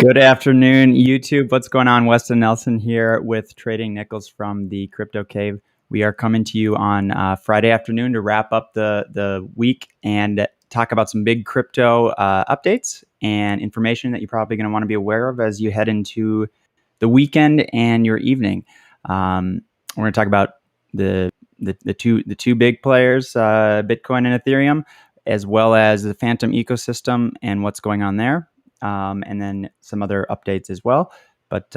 Good afternoon, YouTube. What's going on? Weston Nelson here with Trading Nichols from the Crypto Cave. We are coming to you on Friday afternoon to wrap up the week and talk about some big crypto updates and information that you're probably going to want to be aware of as you head into the weekend and your evening. We're going to talk about the two big players, Bitcoin and Ethereum, as well as the Fantom ecosystem and what's going on there. And then some other updates as well. But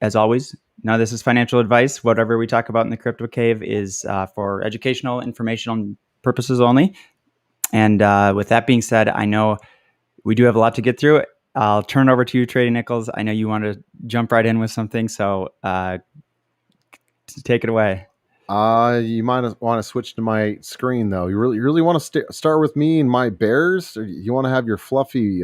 as always, none of this is financial advice. Whatever we talk about in the Crypto Cave is for educational, informational purposes only. And with that being said, I know we do have a lot to get through. I'll turn it over to you, Trading Nichols. I know you want to jump right in with something, so take it away. You might want to switch to my screen, though. You really want to start with me and my bears, or you want to have your fluffy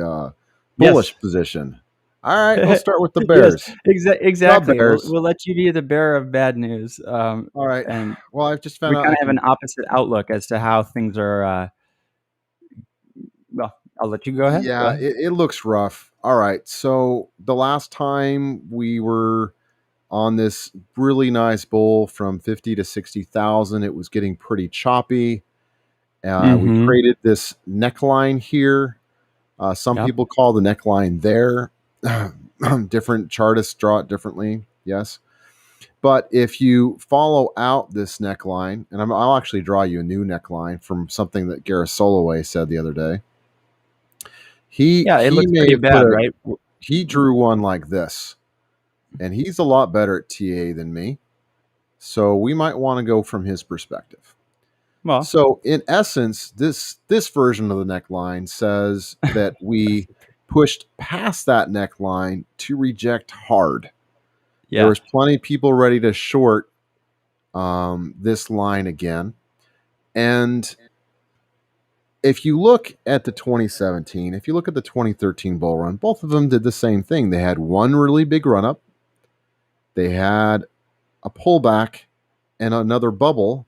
bullish position? All right, we'll start with the bears. Yes, exactly. We'll let you be the bearer of bad news. All right. And well, I've just found out we kind of have an opposite outlook as to how things are. Well, I'll let you go ahead. Yeah, it looks rough. All right. So the last time we were on this really nice bull from 50 to 60,000, it was getting pretty choppy. We created this neckline here. Some people call the neckline there. Different chartists draw it differently. Yes. But if you follow out this neckline, and I'll actually draw you a new neckline from something that Gareth Soloway said the other day. It looks pretty bad, right? He drew one like this, and he's a lot better at TA than me. So we might want to go from his perspective. Well, so in essence, this version of the neckline says that we pushed past that neckline to reject hard. Yeah. There was plenty of people ready to short this line again. And if you look at the 2017, if you look at the 2013 bull run, both of them did the same thing. They had one really big run up. They had a pullback and another bubble,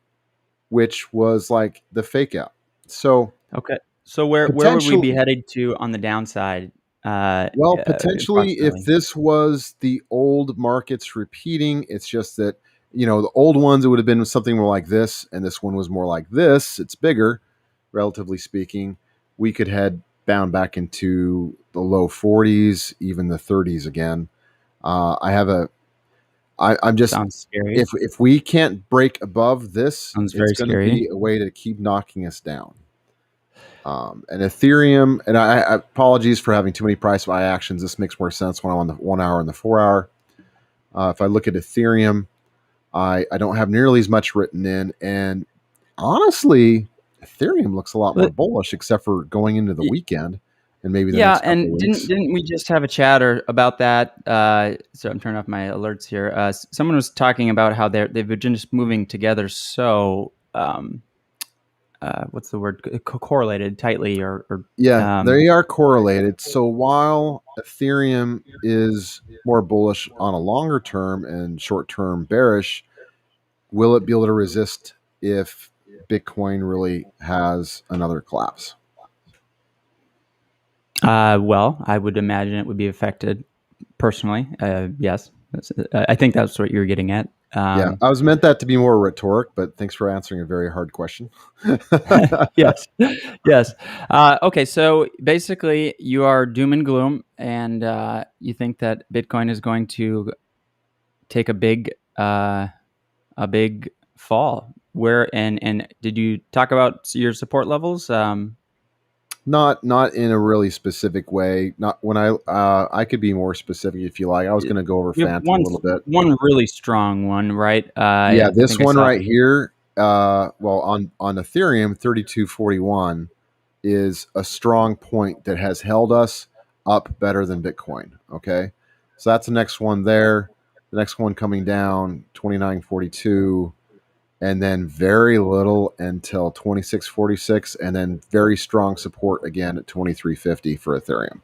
which was like the fake out. So so where would we be headed to on the downside? Well, potentially, if this was the old markets repeating, it's just that the old ones, it would have been something more like this, and this one was more like this. It's bigger, relatively speaking. We could head bound back into the low 40s, even the 30s again. I'm just, sounds scary. If we can't break above this, it's going to be a way to keep knocking us down. And Ethereum, and I apologies for having too many price buy actions. This makes more sense when I'm on the 1 hour and the 4 hour. If I look at Ethereum, I don't have nearly as much written in, and honestly, Ethereum looks a lot more bullish, except for going into the weekend. And maybe the next couple weeks. Didn't we just have a chatter about that? So I'm turning off my alerts here. Someone was talking about how they've been just moving together so what's the word? Correlated tightly, or they are correlated. So while Ethereum is more bullish on a longer term and short term bearish, will it be able to resist if Bitcoin really has another collapse? Well, I would imagine it would be affected personally. Yes, I think that's what you were getting at. I was meant that to be more rhetoric, but thanks for answering a very hard question. Yes. Okay, so basically, you are doom and gloom, and you think that Bitcoin is going to take a big fall. Where and did you talk about your support levels? Not in a really specific way. Not when I could be more specific if you like. I was going to go over Fantom a little bit. One really strong one, right? This one right here. Well, on Ethereum, 3241 is a strong point that has held us up better than Bitcoin. Okay, so that's the next one there. The next one coming down, 2942. And then very little until 2646, and then very strong support again at 2350 for Ethereum.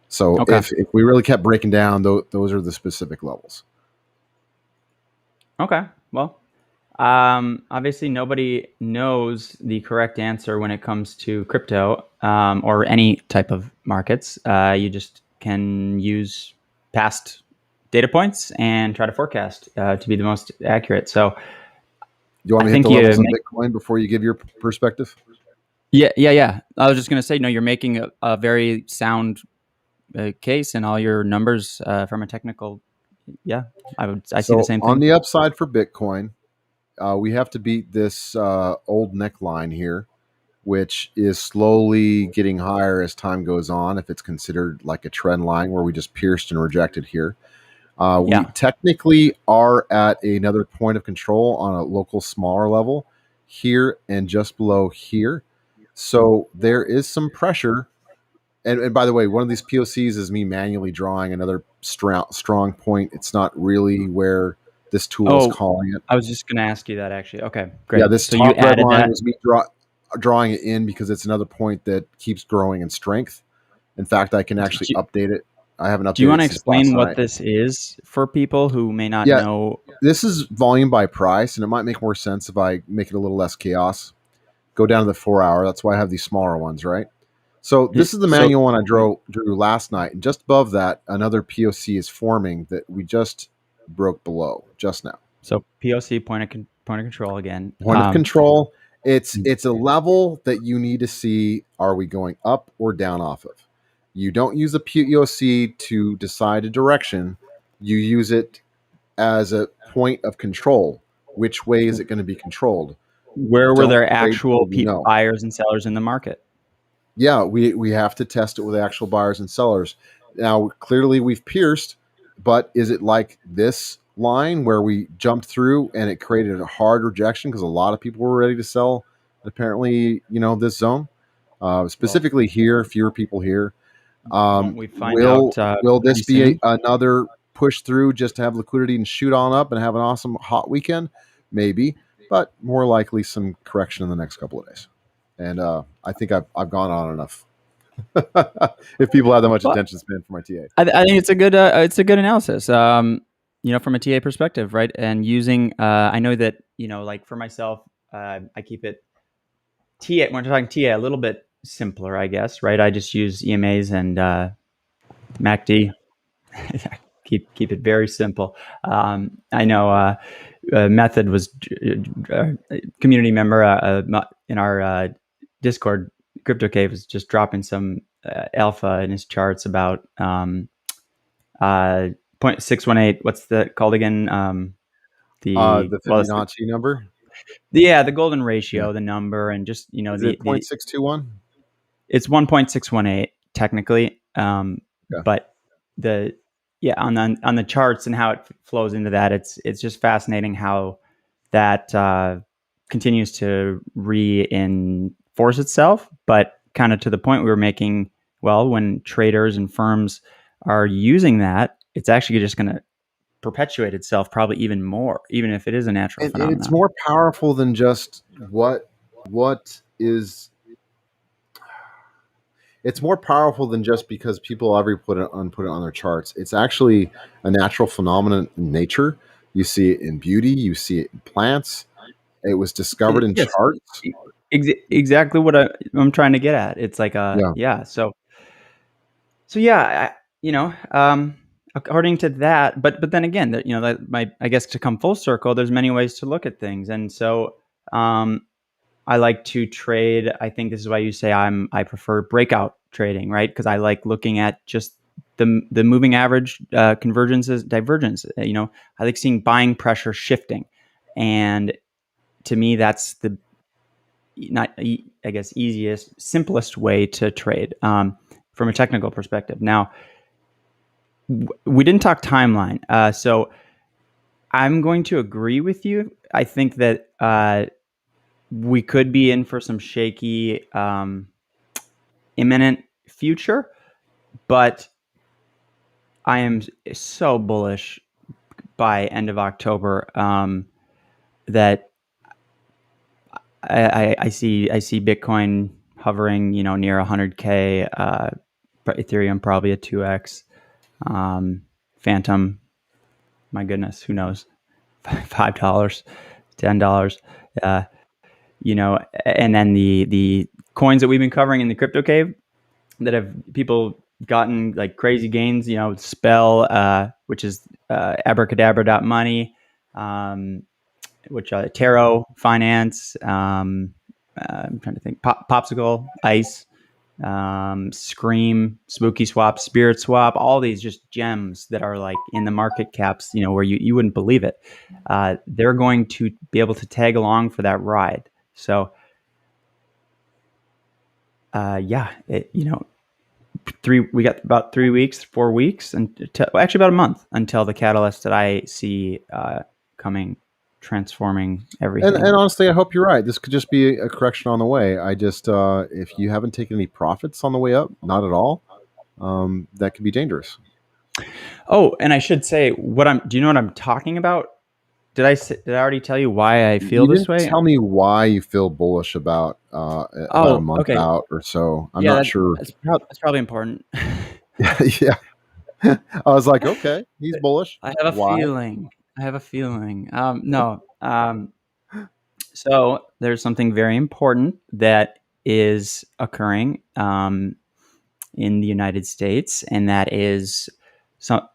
So if we really kept breaking down, those are the specific levels. Okay. Well, obviously nobody knows the correct answer when it comes to crypto or any type of markets. You just can use past data points and try to forecast to be the most accurate. So you want me to hit the levels on Bitcoin before you give your perspective? Yeah. I was just going to say, you're making a very sound case, and all your numbers from a technical. Yeah, I see the same thing. On the upside for Bitcoin, we have to beat this old neckline here, which is slowly getting higher as time goes on, if it's considered like a trend line where we just pierced and rejected here. We technically are at another point of control on a local smaller level here and just below here. So there is some pressure. And by the way, one of these POCs is me manually drawing another strong point. It's not really where this tool is calling it. I was just going to ask you that, actually. Okay, great. Yeah, this top red line was me drawing it in because it's another point that keeps growing in strength. In fact, I can actually update it. I haven't updated. Do you want to explain what this is for people who may not know? This is volume by price, and it might make more sense if I make it a little less chaos. Go down to the 4 hour. That's why I have these smaller ones, right? So this is the manual one I drew last night, and just above that, another POC is forming that we just broke below just now. So POC, point of control again. Point of control. It's a level that you need to see, are we going up or down off of? You don't use the POC to decide a direction. You use it as a point of control. Which way is it going to be controlled? Where were there actual buyers and sellers in the market? Yeah, we have to test it with actual buyers and sellers. Now, clearly we've pierced, but is it like this line where we jumped through and it created a hard rejection because a lot of people were ready to sell? Apparently, this zone, specifically here, fewer people here. Will this be another push through just to have liquidity and shoot on up and have an awesome hot weekend? Maybe, but more likely some correction in the next couple of days. And I think I've gone on enough. If people have that much attention span for my TA, I think it's a good analysis. From a TA perspective, right? And using, I know that like for myself, I keep it TA when we're talking TA a little bit simpler, I guess, right? I just use EMAs and MACD. keep it very simple. I know Method was a community member in our Discord. Crypto Cave was just dropping some alpha in his charts about 0.618. What's that called again? The Fibonacci number. The golden ratio, the number, and just is it 0.621? It's 1.618 technically, but on the charts and how it flows into that, it's just fascinating how that continues to reinforce itself, but kind of to the point we were making. Well, when traders and firms are using that, it's actually just going to perpetuate itself probably even more, even if it is a natural phenomenon. It's more powerful than just what is. It's more powerful than just because people ever put it on their charts. It's actually a natural phenomenon in nature. You see it in beauty. You see it in plants. It was discovered in charts. Exactly what I'm trying to get at. It's like according to that, but then again, that might, I guess, to come full circle, there's many ways to look at things. And so I like to trade. I think this is why you say I prefer breakout trading, right? Because I like looking at just the moving average convergences, divergence. I like seeing buying pressure shifting, and to me, that's the easiest, simplest way to trade from a technical perspective. Now, we didn't talk timeline, so I'm going to agree with you. I think that we could be in for some shaky imminent future, but I am so bullish by end of October that I see Bitcoin hovering, near 100K, Ethereum probably a 2x, Fantom, my goodness, who knows, $5, $10, and then the coins that we've been covering in the Crypto Cave that have people gotten like crazy gains. Spell, which is abracadabra.money, which Tarot Finance. I'm trying to think. Popsicle, Ice, Scream, Spooky Swap, Spirit Swap, all these just gems that are like in the market caps, where you wouldn't believe it. They're going to be able to tag along for that ride. So, we got about 3 weeks, 4 weeks, actually about a month until the catalyst that I see coming, transforming everything. And honestly, I hope you're right. This could just be a correction on the way. I just, if you haven't taken any profits on the way up, not at all, that could be dangerous. Oh, and I should say, do you know what I'm talking about? Did I already tell you why I feel this way? Tell me why you feel bullish about a month out or so. I'm not sure. That's probably important. Yeah. I was like, okay, he's bullish. I have a feeling. No. So there's something very important that is occurring in the United States, and that is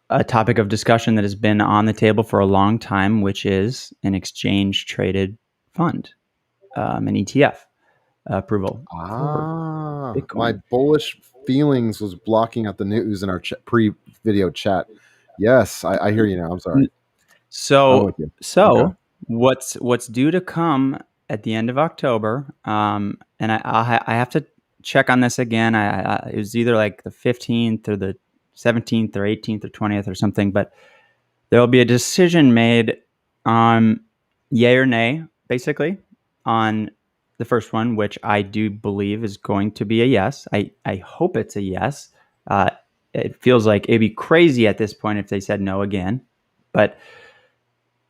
a topic of discussion that has been on the table for a long time, which is an exchange-traded fund, an ETF approval. My bullish feelings was blocking out the news in our pre-video chat. Yes, I hear you now. I'm sorry. So okay. What's due to come at the end of October? And I have to check on this again. It was either like the 15th or the 17th or 18th or 20th or something, but there will be a decision made on yay or nay, basically, on the first one, which I do believe is going to be a yes. I hope it's a yes. It feels like it'd be crazy at this point if they said no again. But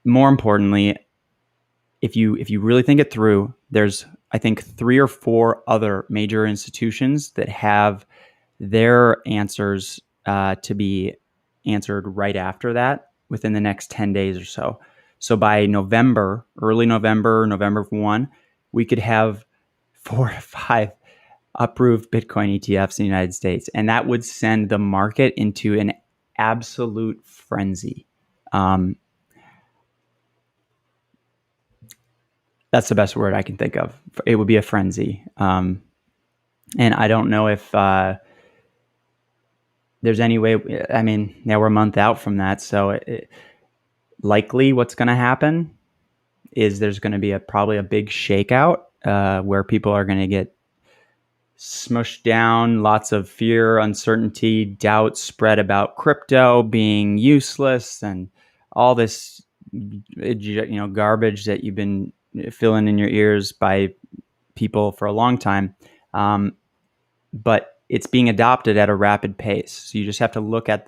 more importantly, if you really think it through, there's, I think, 3 or 4 other major institutions that have their answers to be answered right after that within the next 10 days or so. So by November, early November, November 1, we could have 4 to 5 approved Bitcoin ETFs in the United States. And that would send the market into an absolute frenzy. That's the best word I can think of. It would be a frenzy. And I don't know if there's any way. I mean, now we're a month out from that. So likely what's going to happen is there's going to be probably a big shakeout where people are going to get smushed down. Lots of fear, uncertainty, doubt spread about crypto being useless and all this garbage that you've been filling in your ears by people for a long time. But it's being adopted at a rapid pace. So you just have to look at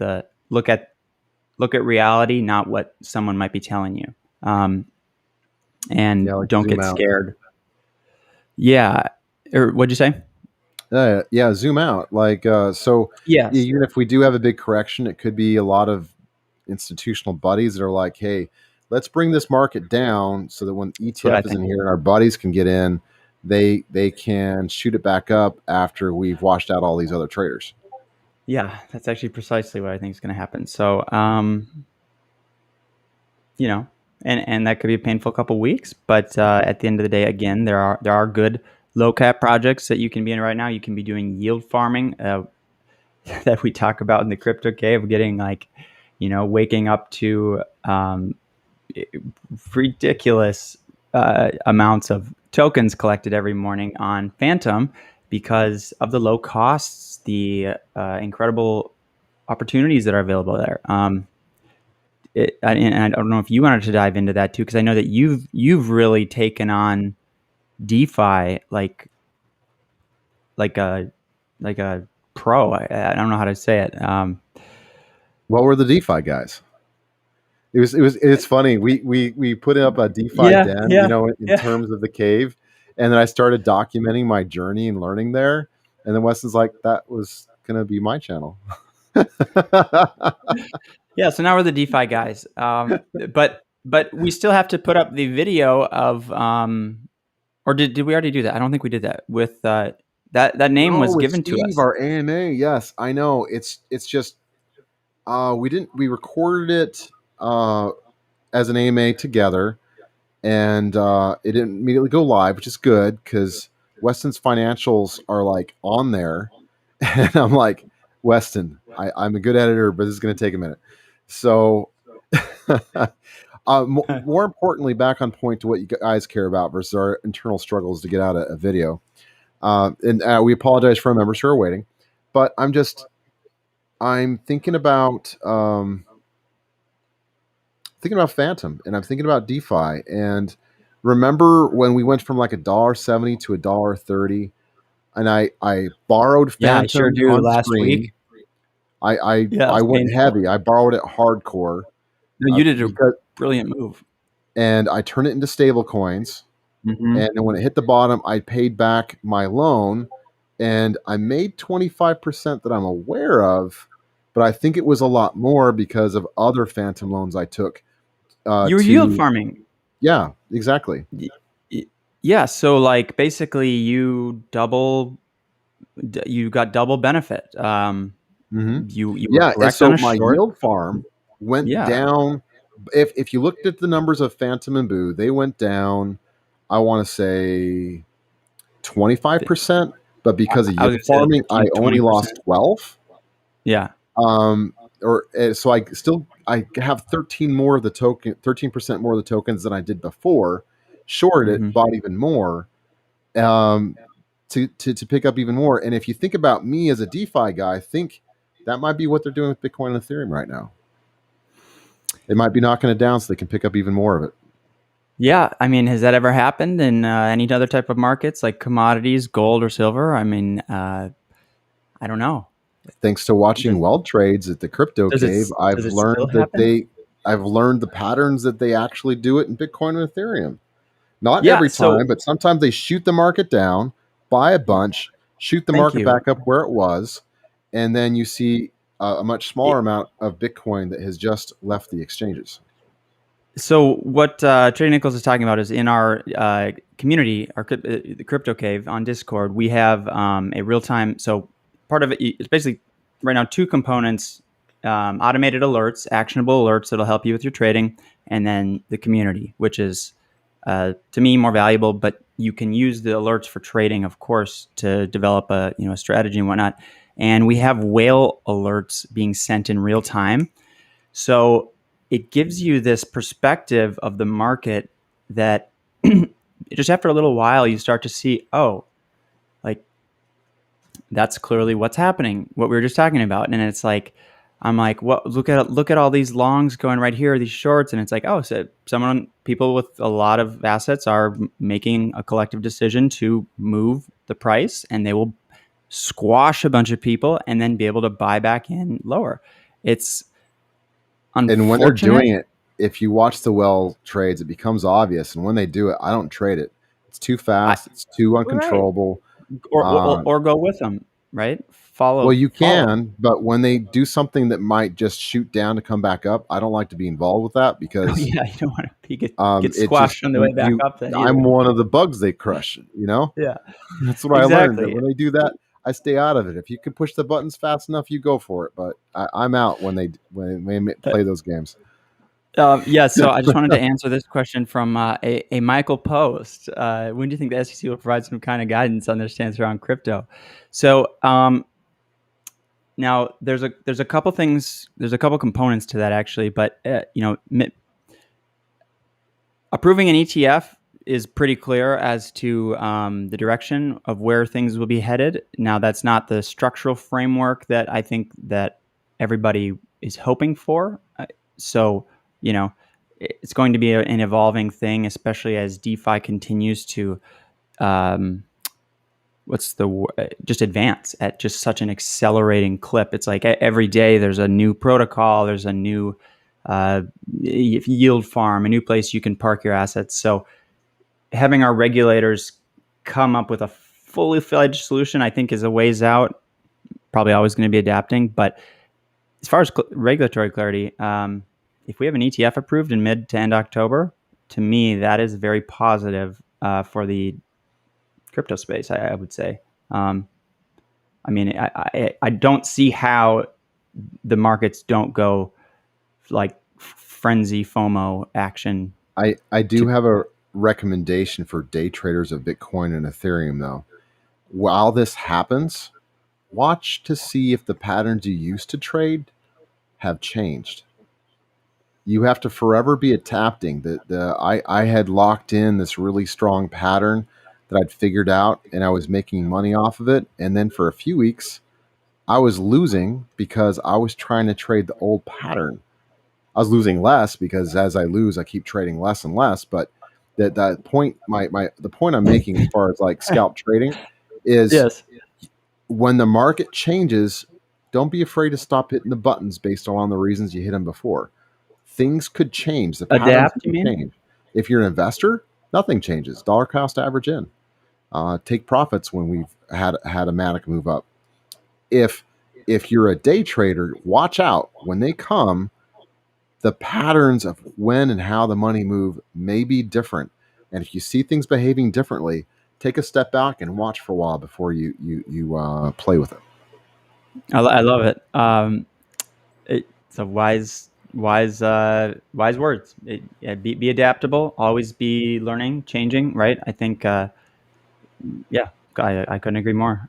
reality, not what someone might be telling you. And don't get scared. Yeah. Or what'd you say? Zoom out. Like, even if we do have a big correction, it could be a lot of institutional buddies that are like, hey, let's bring this market down so that when ETF is in here and our buddies can get in, they can shoot it back up after we've washed out all these other traders. Yeah, that's actually precisely what I think is going to happen. So, and that could be a painful couple weeks, but at the end of the day, again, there are good low cap projects that you can be in right now. You can be doing yield farming that we talk about in the crypto cave, getting waking up to ridiculous amounts of tokens collected every morning on Fantom because of the low costs, the incredible opportunities that are available there. And I don't know if you wanted to dive into that too, because I know that you've really taken on DeFi like a pro. I don't know how to say it. What were the DeFi guys? It's funny. We put up a DeFi den, in terms of the cave, and then I started documenting my journey and learning there. And then Weston's like, that was gonna be my channel. Yeah. So now we're the DeFi guys. But we still have to put up the video of or did we already do that? I don't think we did that with That name was it's given to Steve, us. our AMA. Yes, I know. It's just we recorded it as an AMA together, and it didn't immediately go live, which is good because Weston's financials are like on there, and I'm like, Weston, I'm a good editor, but this is going to take a minute. So, more importantly, back on point to what you guys care about versus our internal struggles to get out a video. And we apologize for our members who are waiting, but I'm thinking about Fantom, and I'm thinking about DeFi. And remember when we went from like $1.70 to $1.30, and I borrowed Yeah, I sure Fantom do. on Last screen. week. I went Painful. heavy. I borrowed it hardcore. No, you did a Because brilliant move. and I turned it into stable coins. Mm-hmm. And then when it hit the bottom, I paid back my loan, and I made 25% that I'm aware of, but I think it was a lot more because of other Fantom loans I took. You were yield farming. Yeah, exactly. Yeah, so like basically you got double benefit. You were correct so on a my short. yield farm went Yeah. down. If you looked at the numbers of Fantom and Boo, they went down, I want to say 25%, but because of I was yield gonna say farming, I 15, only 20%. lost 12. Yeah. So I have 13% more of the tokens than I did before. Shorted it, bought even more, to pick up even more. And if you think about me as a DeFi guy, I think that might be what they're doing with Bitcoin and Ethereum right now. They might be knocking it down so they can pick up even more of it. Yeah, I mean, has that ever happened in any other type of markets like commodities, gold or silver? I mean, I don't know. Thanks to watching Weld trades at the Crypto Cave, Does it still happen? I've learned the patterns that they actually do it in Bitcoin and Ethereum. Not Yeah. every So time, but sometimes they shoot the market down, buy a bunch, shoot the thank market you. back up where it was, and then you see a much smaller amount of Bitcoin that has just left the exchanges. So what Trading Nichols is talking about is in our community, the Crypto Cave on Discord, we have a real-time. So part of it is basically right now two components: automated alerts, actionable alerts that'll help you with your trading, and then the community, which is to me more valuable. But you can use the alerts for trading, of course, to develop a strategy and whatnot. And we have whale alerts being sent in real time. So it gives you this perspective of the market that just after a little while, you start to see, oh, like that's clearly what's happening, what we were just talking about. And it's like, I'm like, what? Look at all these longs going right here, these shorts, and it's like, oh, so people with a lot of assets are making a collective decision to move the price, and they will squash a bunch of people and then be able to buy back in lower. It's unfortunate. And when they're doing it, if you watch the well trades, it becomes obvious. And when they do it, I don't trade it. It's too fast. It's too uncontrollable. Right. Or go with them, right? Well, you can, but when they do something that might just shoot down to come back up, I don't like to be involved with that because you don't want to get squashed on the way back up. Then I'm one of the bugs they crush. Yeah, that's what I learned. That when they do that, I stay out of it. If you can push the buttons fast enough, you go for it. But I'm out when they play those games. Yeah, so I just wanted to answer this question from a Michael Post. When do you think the SEC will provide some kind of guidance on their stance around crypto? So now there's a couple things, there's a couple components to that actually, but approving an ETF is pretty clear as to the direction of where things will be headed. Now that's not the structural framework that I think that everybody is hoping for. So it's going to be an evolving thing, especially as DeFi continues to just advance at just such an accelerating clip. It's like every day there's a new protocol, there's a new yield farm, a new place you can park your assets. So having our regulators come up with a fully fledged solution, I think, is a ways out. Probably always going to be adapting, but as far as regulatory clarity, if we have an ETF approved in mid to end October, to me, that is very positive for the crypto space, I would say. I mean, I don't see how the markets don't go like frenzy FOMO action. I do have a recommendation for day traders of Bitcoin and Ethereum, though. While this happens, watch to see if the patterns you used to trade have changed. You have to forever be adapting. I had locked in this really strong pattern that I'd figured out, and I was making money off of it. And then for a few weeks, I was losing because I was trying to trade the old pattern. I was losing less because as I lose, I keep trading less and less. But that point, the point I'm making as far as like scalp trading is Yes. when the market changes, don't be afraid to stop hitting the buttons based on the reasons you hit them before. Things could change. The patterns Adapt, you could mean? change. If you're an investor, nothing changes. Dollar cost average in. Take profits when we've had a Matic move up. If you're a day trader, watch out when they come. The patterns of when and how the money move may be different, and if you see things behaving differently, take a step back and watch for a while before you play with it. I love it. It's a wise words. Be adaptable. Always be learning, changing. Right. I think. Yeah, I couldn't agree more.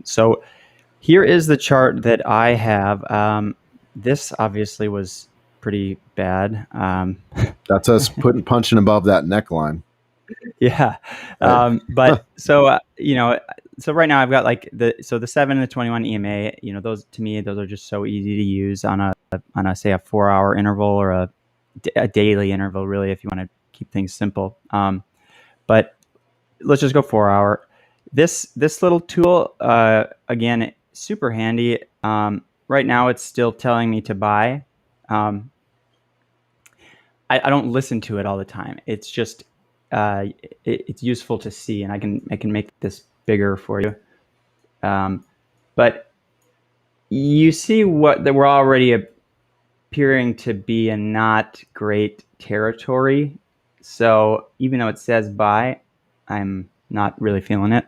So here is the chart that I have. This obviously was pretty bad. That's us punching above that neckline. Yeah. But so, so right now I've got like the 7 and the 21 EMA, those to me, those are just so easy to use on a say a 4-hour interval or a daily interval, really, if you want to keep things simple. But let's just go 4-hour. This little tool, again, super handy. Right now it's still telling me to buy. I don't listen to it all the time. It's just it's useful to see, and I can make this bigger for you. But you see that we're already appearing to be a not great territory. So even though it says buy, I'm not really feeling it.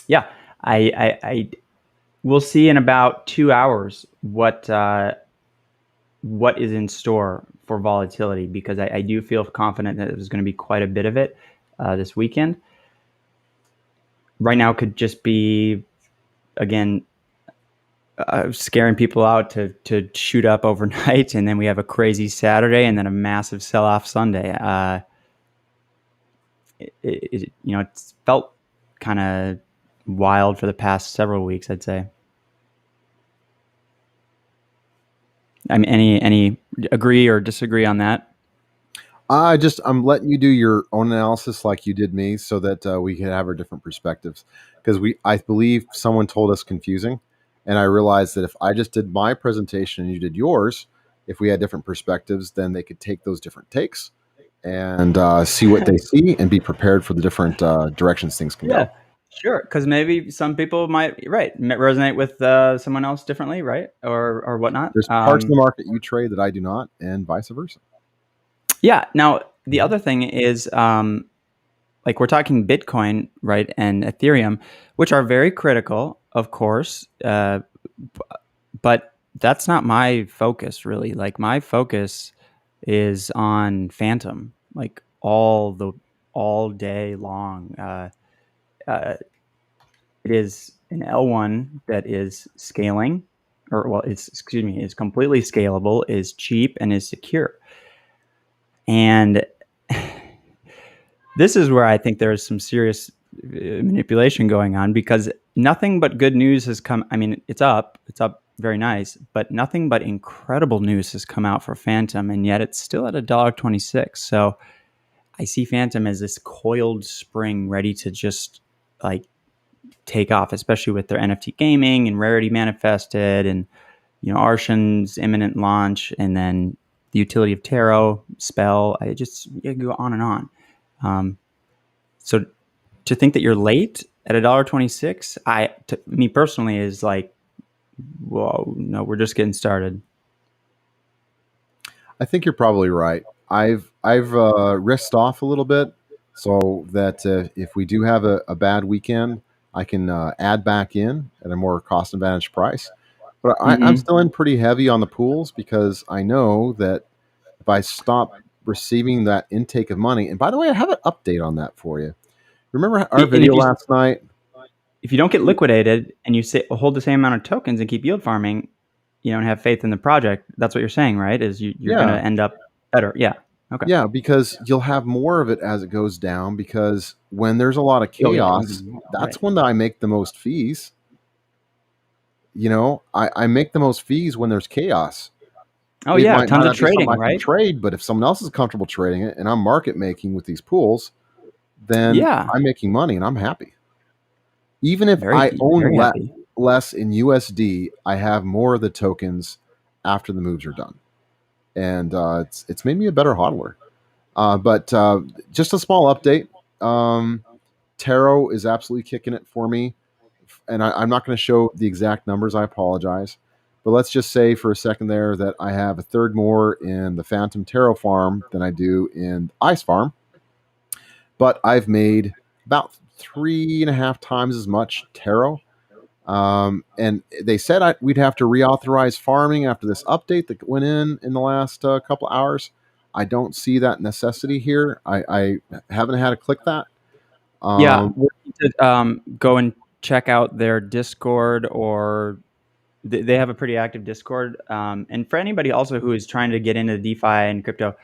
Yeah, I we'll see in about 2 hours what is in store for volatility, because I do feel confident that there's going to be quite a bit of it this weekend. Right now could just be, again, scaring people out to shoot up overnight, and then we have a crazy Saturday and then a massive sell-off Sunday. It's felt kind of wild for the past several weeks, I'd say. I mean, any agree or disagree on that? I'm letting you do your own analysis like you did me, so that we can have our different perspectives. Because I believe someone told us confusing, and I realized that if I just did my presentation and you did yours, if we had different perspectives, then they could take those different takes and see what they see and be prepared for the different directions things can go. Sure, because maybe some people might resonate with someone else differently, right, or whatnot. There's parts of the market you trade that I do not, and vice versa. Yeah. Now the other thing is, like we're talking Bitcoin, right, and Ethereum, which are very critical, of course, but that's not my focus really. Like my focus is on Fantom, like all day long. It is an L1 that is scaling, is completely scalable, is cheap, and is secure. And this is where I think there is some serious manipulation going on, because nothing but good news has come. I mean, it's up very nice, but nothing but incredible news has come out for Fantom, and yet it's still at $1.26. So I see Fantom as this coiled spring ready to just like take off, especially with their NFT gaming and Rarity Manifested, and Arshan's imminent launch, and then the utility of Tarot, Spell. You go on and on. So to think that you're late at $1.26, me personally, is like, whoa, no, we're just getting started. I think you're probably right. I've risked off a little bit so that if we do have a bad weekend, I can add back in at a more cost advantage price. But I'm still in pretty heavy on the pools because I know that if I stop receiving that intake of money, and by the way, I have an update on that for you. Remember our video last night? If you don't get liquidated and you hold the same amount of tokens and keep yield farming, and have faith in the project, that's what you're saying, right? Is you're going to end up better. Yeah. Okay. Yeah, because you'll have more of it as it goes down, because when there's a lot of chaos, that's when I make the most fees. I make the most fees when there's chaos. Oh, yeah, tons of trading, right? I can trade, but if someone else is comfortable trading it and I'm market making with these pools, then I'm making money and I'm happy. Even if I own less in USD, I have more of the tokens after the moves are done. And it's made me a better hodler. But just a small update. Taro is absolutely kicking it for me. And I'm not going to show the exact numbers. I apologize. But let's just say for a second there that I have a third more in the Fantom Taro farm than I do in Ice farm. But I've made about 3.5 times as much Taro. And they said we'd have to reauthorize farming after this update that went in the last couple hours. I don't see that necessity here. I haven't had to click that. We need to go and check out their Discord, or they have a pretty active Discord. And for anybody also who is trying to get into DeFi and crypto,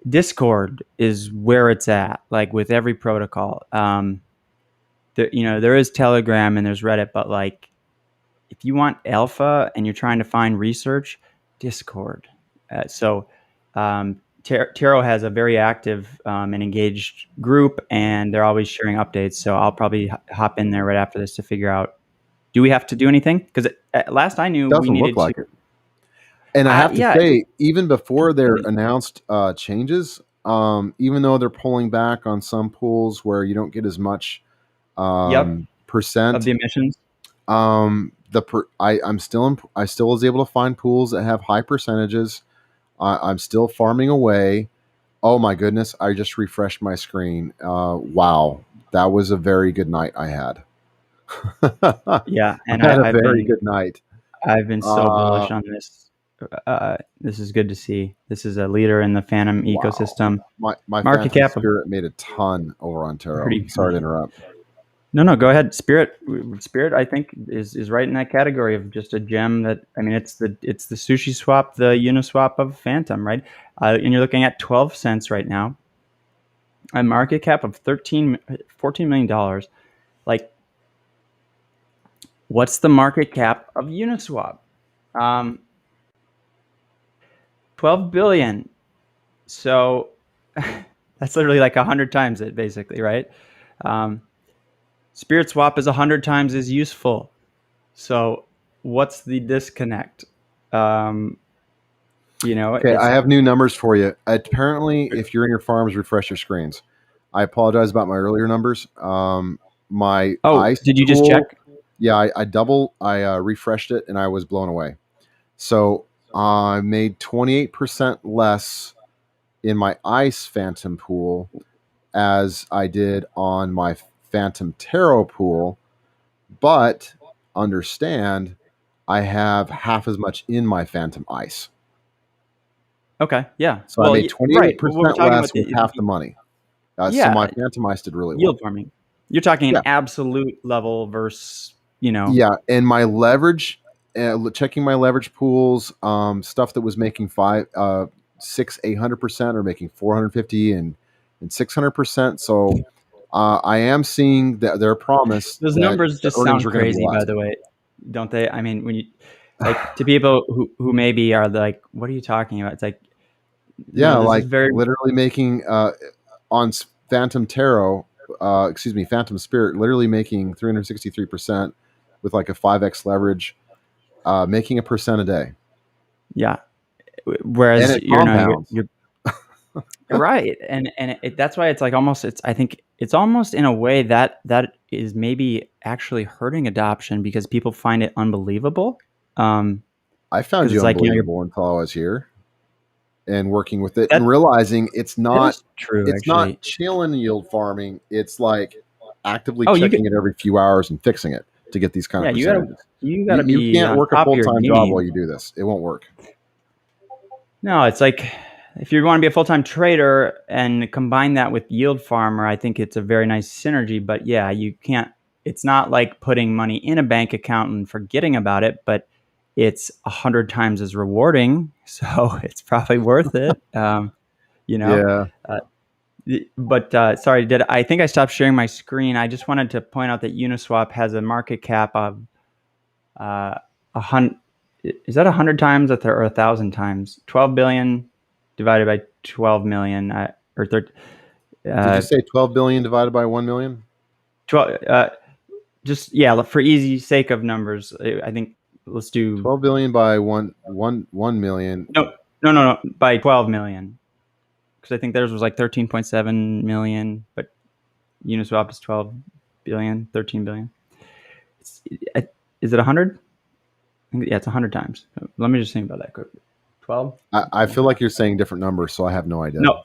Discord is where it's at, like with every protocol. There is Telegram and there's Reddit, but like if you want alpha and you're trying to find research, Discord. Taro has a very active and engaged group, and they're always sharing updates. So I'll probably hop in there right after this to figure out, do we have to do anything? Because last I knew, we needed to. It. And I have to say, even before their announced changes, even though they're pulling back on some pools where you don't get as much percent of the emissions, I still was able to find pools that have high percentages. I'm still farming away. Oh my goodness! I just refreshed my screen. Wow, that was a very good night I had. Yeah, and I had a very good night. I've been so bullish on this. This is good to see. This is a leader in the Fantom ecosystem. My market cap Spirit made a ton over on Taro. Sorry to interrupt. No, go ahead. Spirit, I think is right in that category of just a gem that, I mean, it's the sushi swap, the Uniswap of Fantom, right? And you're looking at 12 cents right now. A market cap of $14 million. Like, what's the market cap of Uniswap? 12 billion. So that's literally like 100 times it, basically, right? Spirit Swap is 100 times as useful. So what's the disconnect? Okay, I have new numbers for you. Apparently, if you're in your farms, refresh your screens. I apologize about my earlier numbers. Did you just check? Yeah, I refreshed it and I was blown away. So I made 28% less in my Ice Fantom pool as I did on my Fantom Taro pool, but understand I have half as much in my Fantom Ice. Okay, yeah. So I made 28% less with half the money. So my Fantom Ice did really well. Yield farming. You're talking an absolute level versus, Yeah, and my leverage, checking my leverage pools, stuff that was making 800% or making 450 and 600%. So I am seeing that their promise. Those numbers just sound crazy, by the way, don't they? I mean, when you to people who maybe are like, "What are you talking about?" It's like, literally making on Fantom Taro, Fantom Spirit, literally making 363% with like a 5x leverage, making 1% a day. Yeah, whereas you're right, and that's why it's like almost. I think it's almost in a way that is maybe actually hurting adoption because people find it unbelievable. I found you unbelievable until I was here. and working with it and realizing it's not true. It's not chilling yield farming. It's like actively Oh, checking it every few hours and fixing it to get these kind of percentages. You gotta be you can't on work a top of your full-time job game. while you do this. It won't work. No, it's like if you want to be a full-time trader and combine that with yield farmer, I think it's a very nice synergy. But yeah, you can't. It's not like putting money in a bank account and forgetting about it, but it's 100 times as rewarding. So it's probably worth it. You know. Yeah. But sorry, I think I stopped sharing my screen? I just wanted to point out that Uniswap has a market cap of 100. Is that 100 times or 1,000 times? 12 billion divided by 12 million, or 30. Did you say 12 billion divided by 1 million? 12. Just for easy sake of numbers, I think let's do 12 billion by 1 million. No, by 12 million. Because I think theirs was like 13.7 million, but Uniswap is 12 billion, 13 billion. Is it 100? Yeah, it's 100 times. Let me just think about that quickly. 12? I feel like you're saying different numbers, so I have no idea. No,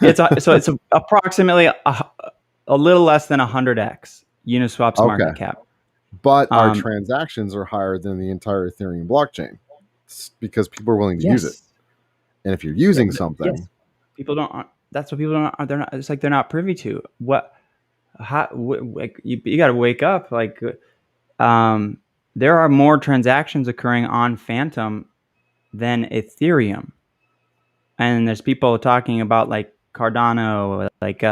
it's approximately a little less than 100x Uniswap's market cap. But our transactions are higher than the entire Ethereum blockchain because people are willing to use it. And if you're using something, people don't. That's what people don't. They're not. It's like they're not privy to what. You got to wake up. Like, there are more transactions occurring on Fantom than Ethereum, and there's people talking about like Cardano, like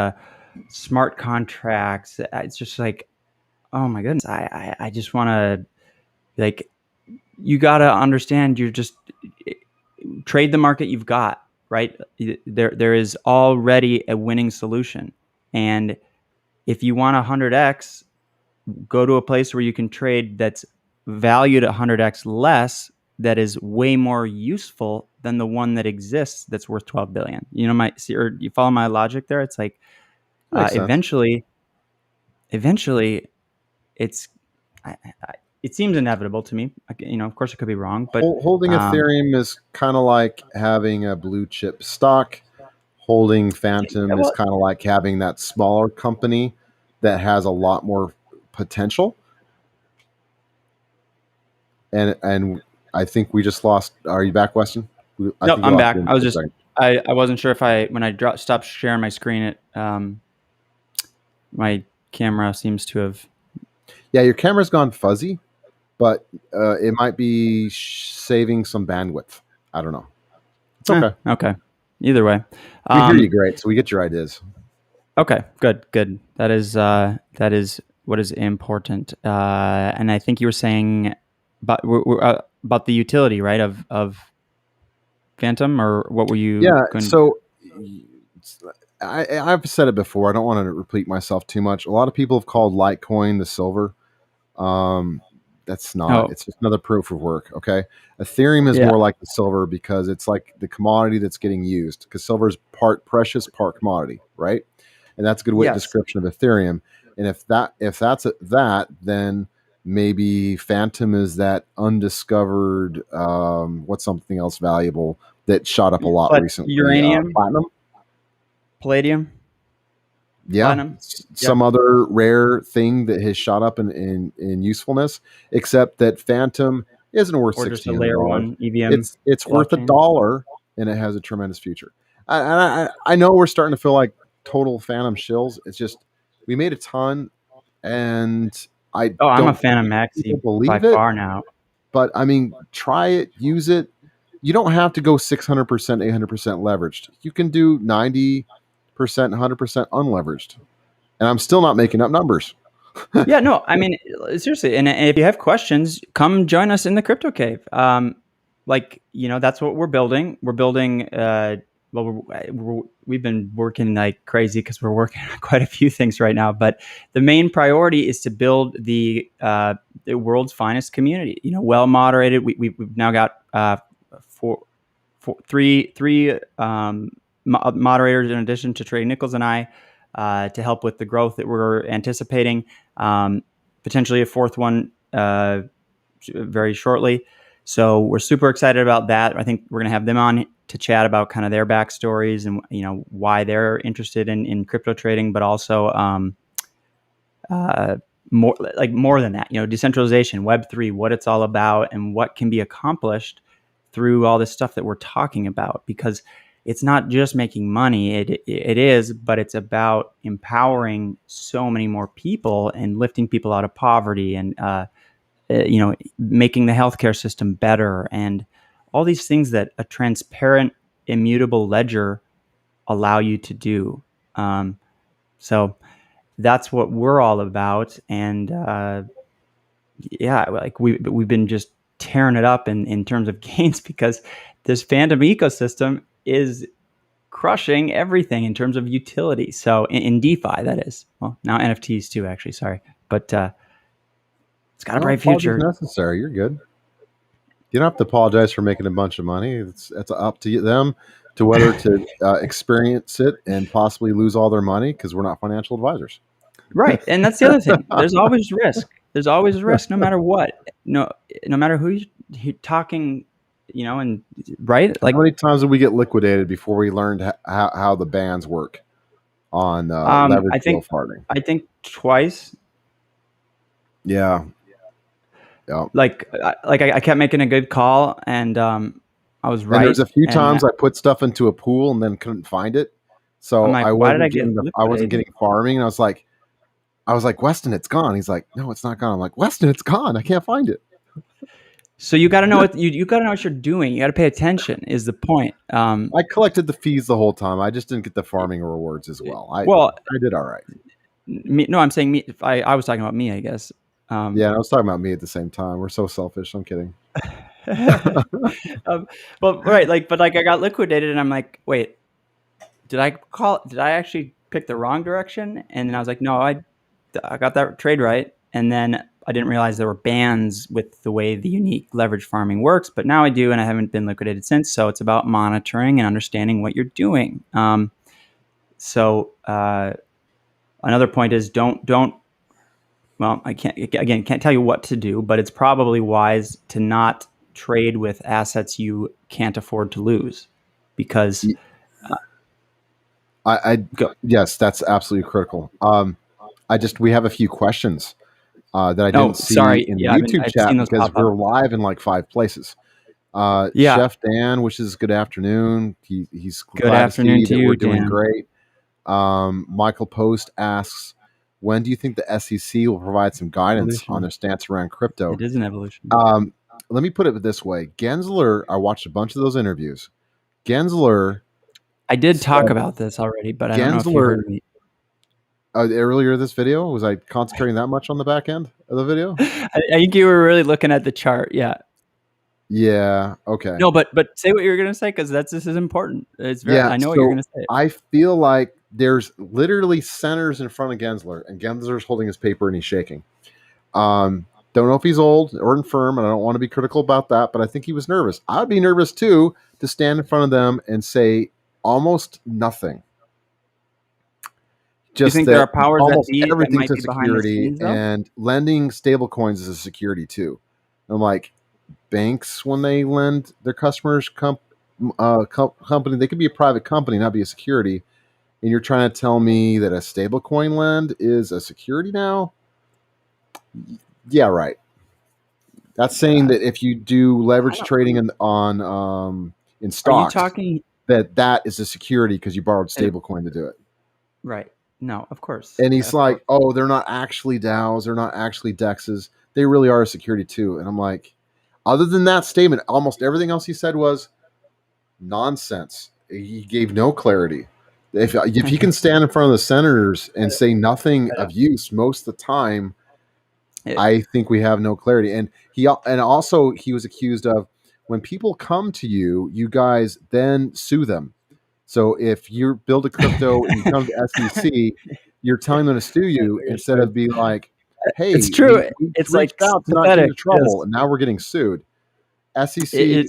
smart contracts. It's just like, oh my goodness, I just want to, like, you got to understand, you're just trade the market you've got, right? There is already a winning solution. And if you want 100x, go to a place where you can trade that's valued at 100x less, that is way more useful than the one that exists that's worth 12 billion. You know, or you follow my logic there? It's like, eventually it's, it seems inevitable to me. You know, of course it could be wrong, but holding Ethereum is kind of like having a blue chip stock. Holding Fantom is kind of like having that smaller company that has a lot more potential. And I think we just lost. Are you back, Weston? No, I'm back. I was just, I wasn't sure if when I stopped sharing my screen, my camera seems to have. Yeah, your camera's gone fuzzy, but it might be saving some bandwidth. I don't know. It's okay. Okay. Either way, we hear you great, so we get your ideas. Okay, good. That is what is important. And I think you were saying about the utility, right, of Fantom, or what were you? Yeah. So I've said it before. I don't want to repeat myself too much. A lot of people have called Litecoin the silver. That's not. It's just another proof of work. Okay. Ethereum is more like the silver because it's like the commodity that's getting used, because silver is part precious, part commodity, right? And that's a good description of Ethereum. And if that's that, then maybe Fantom is that undiscovered, what's something else valuable that shot up a lot recently? Uranium, platinum, palladium. Yeah, platinum. Some other rare thing that has shot up in usefulness, except that Fantom isn't worth $16. Layer 1 EVM. It's worth $1, and it has a tremendous future. I know we're starting to feel like total Fantom shills. It's just we made a ton, and I'm a Fantom maxi by far now. But I mean, try it, use it. You don't have to go 600%, 800% leveraged. You can do 90%, 100% unleveraged, and I'm still not making up numbers. Yeah, no, I mean, seriously. And if you have questions, come join us in the Crypto Cave. Like, you know, that's what we're building. We're building. We've been working like crazy because we're working on quite a few things right now. But the main priority is to build the world's finest community. You know, well moderated. We've now got three moderators in addition to Trey Nichols and I, to help with the growth that we're anticipating. Potentially a fourth one very shortly. So we're super excited about that. I think we're going to have them on to chat about kind of their backstories and why they're interested in crypto trading, but also more than that, decentralization, Web3, what it's all about, and what can be accomplished through all this stuff that we're talking about. Because it's not just making money; it is, but it's about empowering so many more people and lifting people out of poverty, and making the healthcare system better, and all these things that a transparent, immutable ledger allow you to do. So that's what we're all about. And like we've been just tearing it up in terms of gains, because this Fantom ecosystem is crushing everything in terms of utility. So in DeFi, that is. Well, now NFTs too, actually. Sorry. But it's got a bright future. Necessary. You're good. You don't have to apologize for making a bunch of money. It's up to them to whether to experience it and possibly lose all their money, because we're not financial advisors. Right. And that's the other thing. There's always risk. There's always risk no matter what. No matter who you're talking, and right? Like, how many times did we get liquidated before we learned how the bans work on leverage farming? I think twice. Yeah. Yeah. Like I kept making a good call, and I was right. And there's a few times I put stuff into a pool and then couldn't find it. So I wasn't getting farming, and I was like, Weston, it's gone. He's like, no, it's not gone. I'm like, Weston, it's gone. I can't find it. So you got to know what you got to know what you're doing. You got to pay attention. Is the point? I collected the fees the whole time. I just didn't get the farming rewards as well. I did all right. I'm saying me. I was talking about me, I guess. Yeah, I was talking about me at the same time. We're so selfish. I'm kidding. Well, right. But I got liquidated, and I'm like, wait, did I actually pick the wrong direction? And then I was like, no, I got that trade right. And then I didn't realize there were bans with the way the unique leverage farming works, but now I do, and I haven't been liquidated since. So it's about monitoring and understanding what you're doing. So another point is don't. Well, I can't tell you what to do, but it's probably wise to not trade with assets you can't afford to lose, because yes, that's absolutely critical. We have a few questions that I didn't see in the YouTube chat because we're live in like 5 places. Chef Dan wishes good afternoon. He's good afternoon to you. We're doing great. Michael Post asks, when do you think the SEC will provide some guidance on their stance around crypto? It is an evolution. Let me put it this way. Gensler, I watched a bunch of those interviews. Gensler, I did talk about this already, but I don't know if you heard me. Earlier this video, was I concentrating that much on the back end of the video? I think you were really looking at the chart. Yeah. Yeah. Okay. No, but say what you're going to say, because this is important. It's very. I know what you're going to say. I feel like there's literally centers in front of Gensler, and Gensler's holding his paper and he's shaking. Don't know if he's old or infirm, and I don't want to be critical about that, but I think he was nervous. I'd be nervous too to stand in front of them and say almost nothing. Just, you think there are powers almost that everything's a security, scenes, and lending stablecoins is a security too. I'm like, banks, when they lend their customers company, they could be a private company, not be a security. And you're trying to tell me that a stablecoin lend is a security now? Yeah, right. That's saying that if you do leverage trading in stocks, that is a security because you borrowed stablecoin to do it. Right. No, of course. And he's like, oh, they're not actually DAOs. They're not actually DEXs. They really are a security too. And I'm like, other than that statement, almost everything else he said was nonsense. He gave no clarity. If he can stand in front of the senators and say nothing of use most of the time, I think we have no clarity. And he was accused of, when people come to you, you guys then sue them. So if you build a crypto and you come to SEC, you're telling them to sue you instead of being like, hey, it's true. It's like out to not get into trouble, and now we're getting sued. SEC,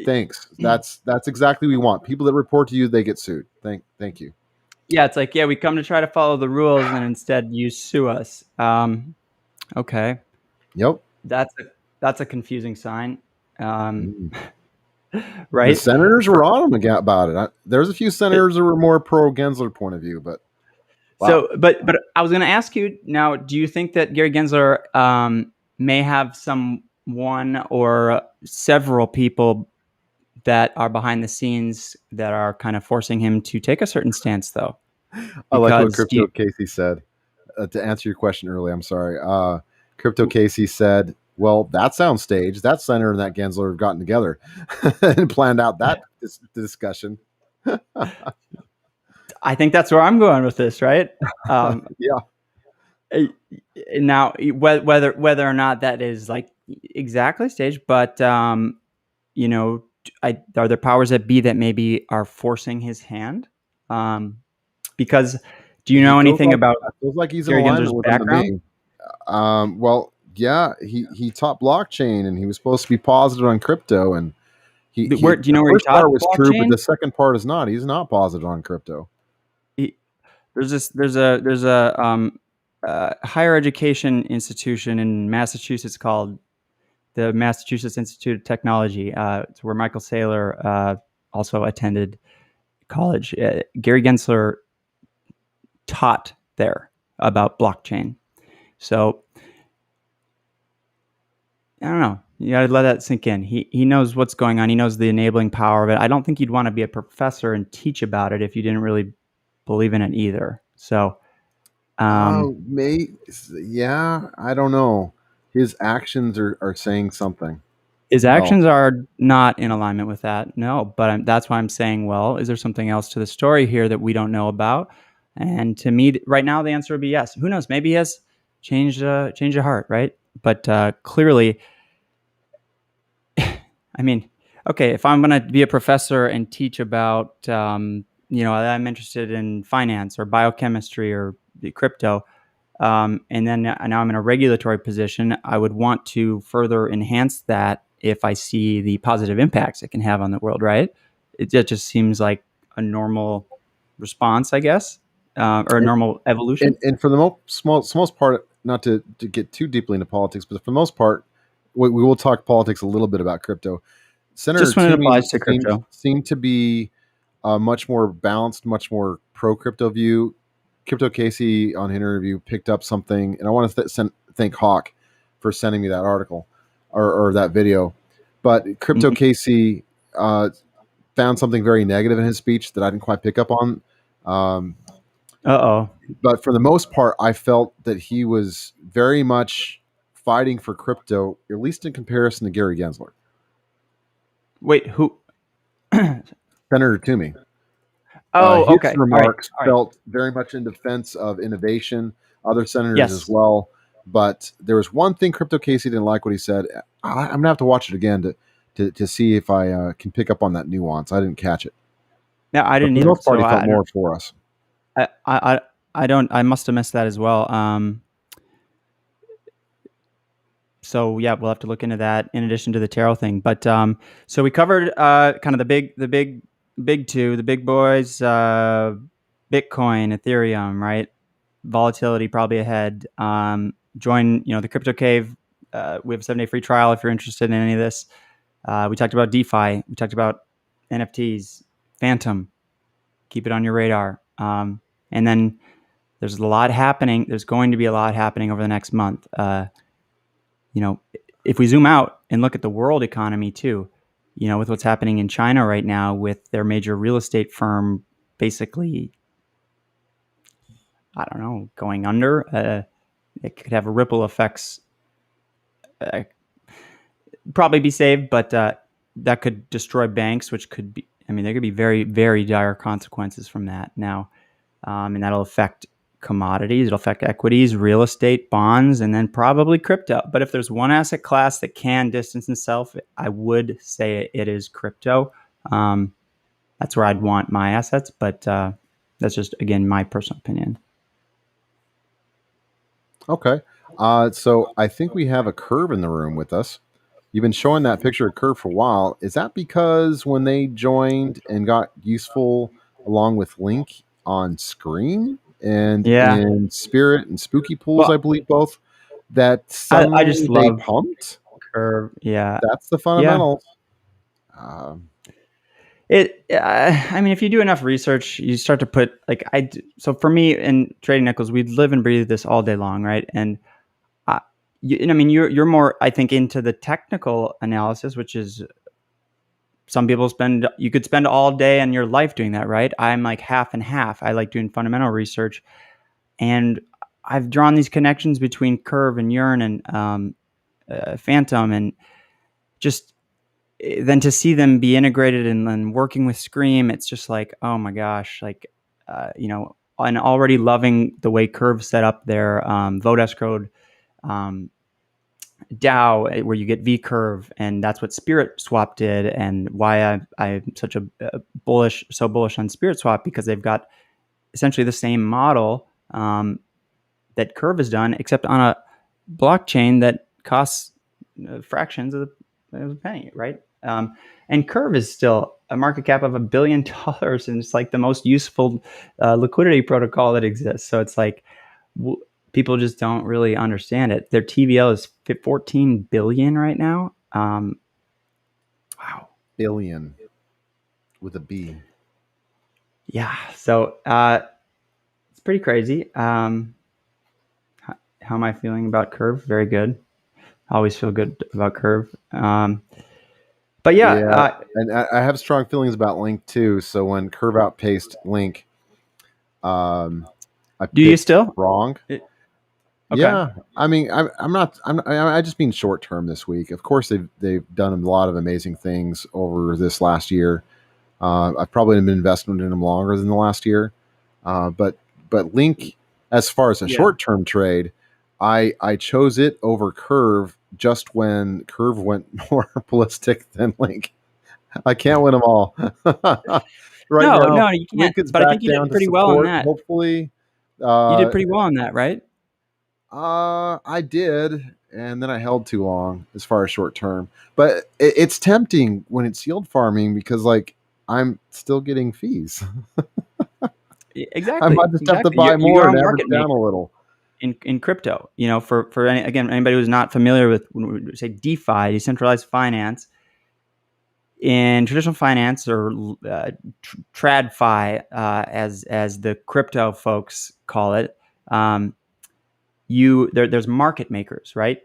thanks. That's exactly what we want. People that report to you, they get sued. Thank you. Yeah, it's like, we come to try to follow the rules, and instead you sue us. Okay. Yep. That's That's a confusing sign. Mm. The Right? senators were on him about it. There's a few senators that were more pro Gensler point of view, but wow. So, but I was going to ask you now. Do you think that Gary Gensler may have some one or several people that are behind the scenes that are kind of forcing him to take a certain stance, though? I like what Because Crypto Casey said. To answer your question earlier, I'm sorry. Crypto Casey said, "Well, that sounds staged. That senator and that Gensler have gotten together and planned out that discussion." I think that's where I'm going with this, right? Yeah. Now, whether or not that is like exactly staged, but you know, are there powers that be that maybe are forcing his hand? Because do you know anything about feels like he's in Gary alignment Gensler's with him to background? me. Well, yeah, he taught blockchain and he was supposed to be positive on crypto, and Where do you know the where he first part taught was true, but blockchain? the second part is not. He's not positive on crypto. There's a higher education institution in Massachusetts called the Massachusetts Institute of Technology. It's where Michael Saylor also attended college. Gary Gensler taught there about blockchain. So I don't know. You got to let that sink in. He knows what's going on. He knows the enabling power of it. I don't think you'd want to be a professor and teach about it if you didn't really believe in it either. So, Yeah, I don't know. His actions are saying something. his Well, actions are not in alignment with that. No, but that's why I'm saying, well, is there something else to the story here that we don't know about? And to me, right now, the answer would be yes. Who knows? Maybe he has changed of heart, right? But clearly, I mean, okay, if I'm going to be a professor and teach about, I'm interested in finance or biochemistry or the crypto, and then now I'm in a regulatory position, I would want to further enhance that if I see the positive impacts it can have on the world, right? It just seems like a normal response, I guess, or a normal evolution. and for the most part, not to get too deeply into politics, but for the most part, we will talk politics a little bit about crypto. Senator Just when it Toomey applies to crypto. seemed to be much more balanced, much more pro crypto view. Crypto Casey on an interview picked up something, and I want to thank Hawk for sending me that article or that video. But Crypto Casey found something very negative in his speech that I didn't quite pick up on. But for the most part, I felt that he was very much fighting for crypto, at least in comparison to Gary Gensler. Wait, who? Senator Toomey. Okay. His remarks felt very much in defense of innovation, other senators as well. But there was one thing Crypto Casey didn't like what he said. I'm going to have to watch it again to see if I can pick up on that nuance. I didn't catch it. No, I didn't either. For the most part, he felt more for us. I must have missed that as well. So yeah, we'll have to look into that in addition to the tarot thing. But so we covered kind of the big two, the big boys, Bitcoin, Ethereum, right? Volatility probably ahead. Join, the Crypto Cave. We have a 7-day free trial if you're interested in any of this. We talked about DeFi. We talked about NFTs, Fantom. Keep it on your radar. And then there's a lot happening. There's going to be a lot happening over the next month. If we zoom out and look at the world economy too, with what's happening in China right now with their major real estate firm basically, I don't know, going under, it could have ripple effects. Probably be saved, but that could destroy banks, which could be, there could be very, very dire consequences from that now. And that'll affect commodities, it'll affect equities, real estate, bonds, and then probably crypto. But if there's one asset class that can distance itself, I would say it is crypto. That's where I'd want my assets, but that's just, again, my personal opinion. Okay. So I think we have a Curve in the room with us. You've been showing that picture of Curve for a while. Is that because when they joined and got useful along with Link on screen and in Spirit and Spooky Pools, I believe both, that suddenly I just love, pumped? curve. Yeah. That's the fundamentals. Yeah. I mean, if you do enough research, you start to put so for me in trading nickels, we live and breathe this all day long, right? And I mean, you're more, I think, into the technical analysis, which is some people you could spend all day and your life doing that, right? I'm like half and half. I like doing fundamental research, and I've drawn these connections between curve and urn and Fantom, and just then to see them be integrated and then working with Scream, it's just like, oh my gosh, like, and already loving the way Curve set up their vote escrowed DAO, where you get V curve, and that's what Spirit Swap did, and why I'm such a bullish on Spirit Swap, because they've got essentially the same model that Curve has done, except on a blockchain that costs fractions of a penny, right? And Curve is still a market cap of $1 billion, and it's like the most useful liquidity protocol that exists. So it's like people just don't really understand it. Their TVL is 14 billion right now. Wow, billion with a B. Yeah, so it's pretty crazy. How am I feeling about Curve? Very good. I always feel good about Curve. But yeah, and I have strong feelings about Link too. So when Curve outpaced Link, I do you still wrong? Okay. Yeah, I mean, I just mean short term this week. Of course, they've done a lot of amazing things over this last year. I've probably been investing in them longer than the last year, but Link, as far as a short term trade, I chose it over Curve just when Curve went more ballistic than Link. I can't win them all. No, you can't. Link is but I back think you down did to pretty support, well on that. hopefully. You did pretty well on that, right? I did, and then I held too long as far as short term. But it's tempting when it's yield farming, because like I'm still getting fees. Exactly. I might just have to buy more and average down a little. In crypto, for anybody who's not familiar with, when we say DeFi, decentralized finance, in traditional finance, or TradFi, as the crypto folks call it, there's market makers, right,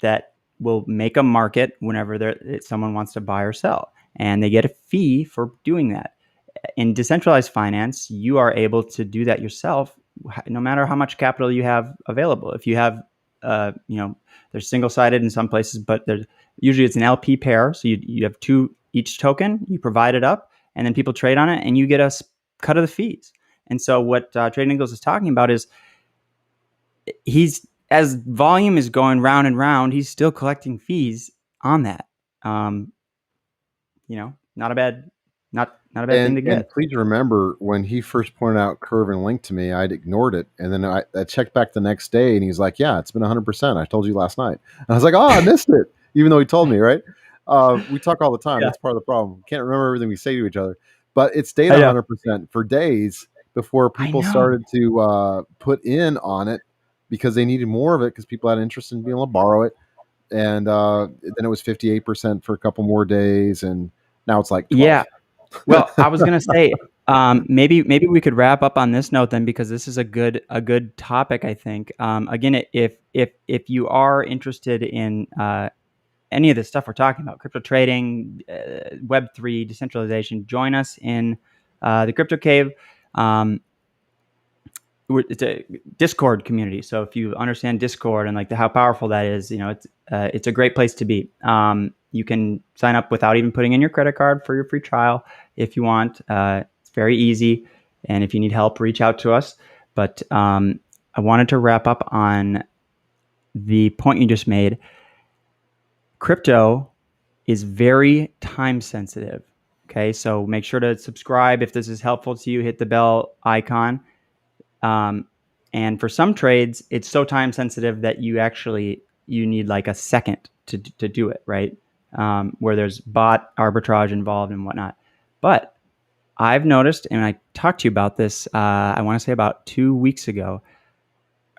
that will make a market whenever someone wants to buy or sell, and they get a fee for doing that. In decentralized finance, you are able to do that yourself, no matter how much capital you have available. If you have, they're single-sided in some places, but usually it's an LP pair. So you have two each token, you provide it up, and then people trade on it, and you get a cut of the fees. And so what Trading Nichols is talking about is, as volume is going round and round, he's still collecting fees on that. Not a bad thing to get. And please remember, when he first pointed out Curve and Link to me, I'd ignored it. And then I checked back the next day, and he's like, yeah, it's been 100%. I told you last night. And I was like, oh, I missed it. Even though he told me, right? We talk all the time. Yeah. That's part of the problem. Can't remember everything we say to each other. But it stayed 100% for days before people started to put in on it, because they needed more of it, because people had interest in being able to borrow it. And then it was 58% for a couple more days, and now it's like 12. Yeah. Well, I was gonna say, maybe we could wrap up on this note then, because this is a good topic, I think. Again, if you are interested in any of the stuff we're talking about, crypto trading, Web3, decentralization, join us in the Crypto Cave. It's a Discord community, so if you understand Discord and like how powerful that is, it's a great place to be. You can sign up without even putting in your credit card for your free trial if you want. It's very easy, and if you need help, reach out to us. But I wanted to wrap up on the point you just made. Crypto is very time sensitive. Okay, so make sure to subscribe if this is helpful to you. Hit the bell icon. And for some trades, it's so time sensitive that you need like a second to do it, right? Where there's bot arbitrage involved and whatnot. But I've noticed, and I talked to you about this, I want to say about 2 weeks ago,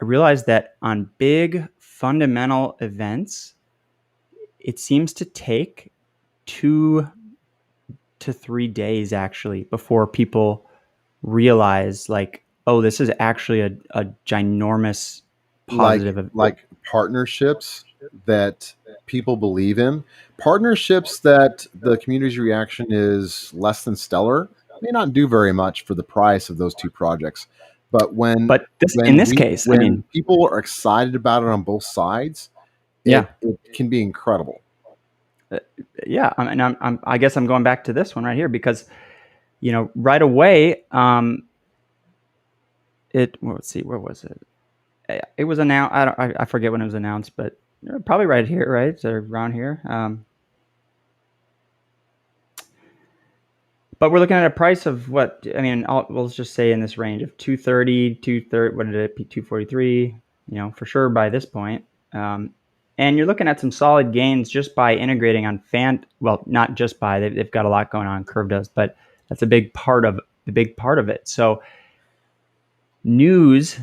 I realized that on big fundamental events, it seems to take 2 to 3 days actually before people realize like, oh, this is actually a ginormous positive. Like partnerships that people believe in, partnerships that the community's reaction is less than stellar, may not do very much for the price of those two projects. But when people are excited about it on both sides, it can be incredible. Yeah, I guess I'm going back to this one right here because, right away, let's see, where was it? It was announced. I forget when it was announced, but probably right here, right? So around here. But we're looking at a price of what? I mean, we'll just say in this range of 230. What did it be? 243. For sure by this point. And you're looking at some solid gains just by integrating on Well, not just by, they've got a lot going on. Curve does, but that's a big part of it. So news.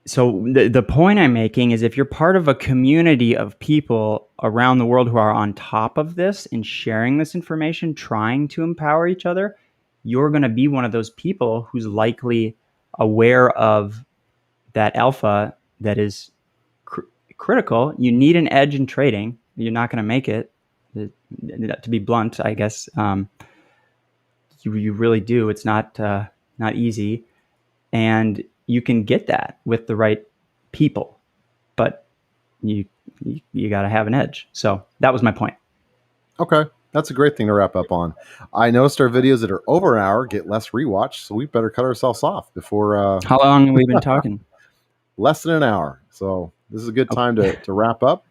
So the point I'm making is if you're part of a community of people around the world who are on top of this and sharing this information, trying to empower each other, you're going to be one of those people who's likely aware of that alpha that is critical. You need an edge in trading. You're not going to make it, to be blunt, I guess. You really do. It's not easy, and you can get that with the right people, but you got to have an edge. So that was my point. Okay, that's a great thing to wrap up on. I noticed our videos that are over an hour get less rewatch, so we better cut ourselves off before. How long have we been talking? Less than an hour. So this is a good time to wrap up.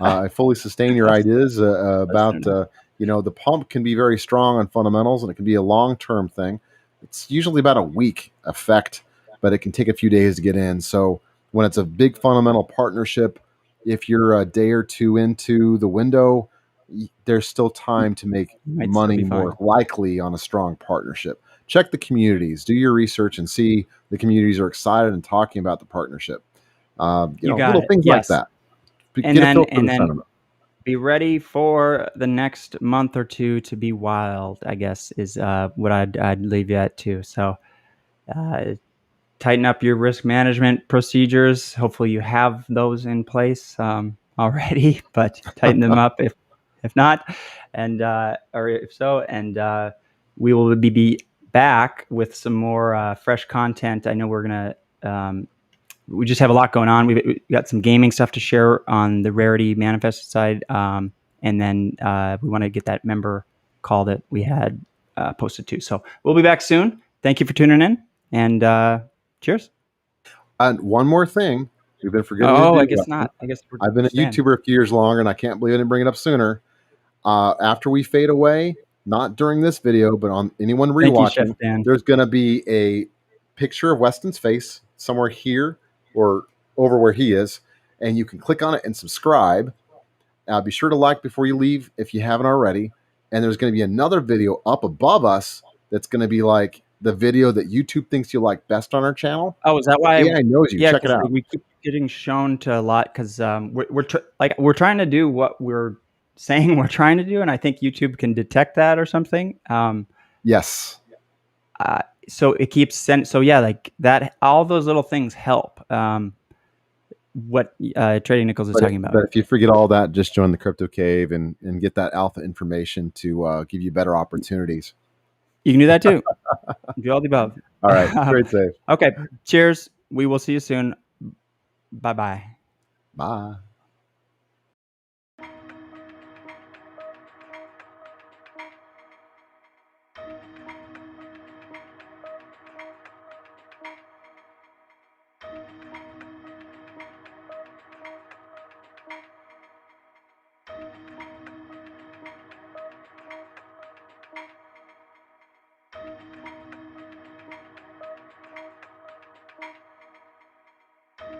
I fully sustain your ideas about, the pump can be very strong on fundamentals and it can be a long-term thing. It's usually about a week effect, but it can take a few days to get in. So when it's a big fundamental partnership, if you're a day or two into the window, there's still time to make money more likely on a strong partnership. Check the communities, do your research, and see the communities are excited and talking about the partnership. Little things like that. And then be ready for the next month or two to be wild, I guess, is what I'd leave you at too. So tighten up your risk management procedures. Hopefully you have those in place already, but tighten them up if not, and or if so, and we will be back with some more fresh content. I know we're gonna we just have a lot going on. We got some gaming stuff to share on the Rarity Manifested side, and then we want to get that member call that we had posted too. So we'll be back soon. Thank you for tuning in, and cheers. And one more thing, we've been forgetting. I guess not. I've been a YouTuber a few years longer, and I can't believe I didn't bring it up sooner. After we fade away, not during this video, but on anyone rewatching, there's going to be a picture of Weston's face somewhere here or over where he is, and you can click on it and subscribe. Be sure to like before you leave if you haven't already. And there's going to be another video up above us that's going to be like the video that YouTube thinks you like best on our channel. Oh, is that why? AI knows you. Check it out. We keep getting shown to a lot because we're trying to do what we're saying we're trying to do, and I think YouTube can detect that or something. Yes. So it keeps sending. So yeah, like that. All those little things help. What Trading Nichols is talking about. But if you forget all that, just join the Crypto Cave and get that alpha information to give you better opportunities. You can do that too. Do all the above. All right. Great save. Okay. Cheers. We will see you soon. Bye-bye. Bye.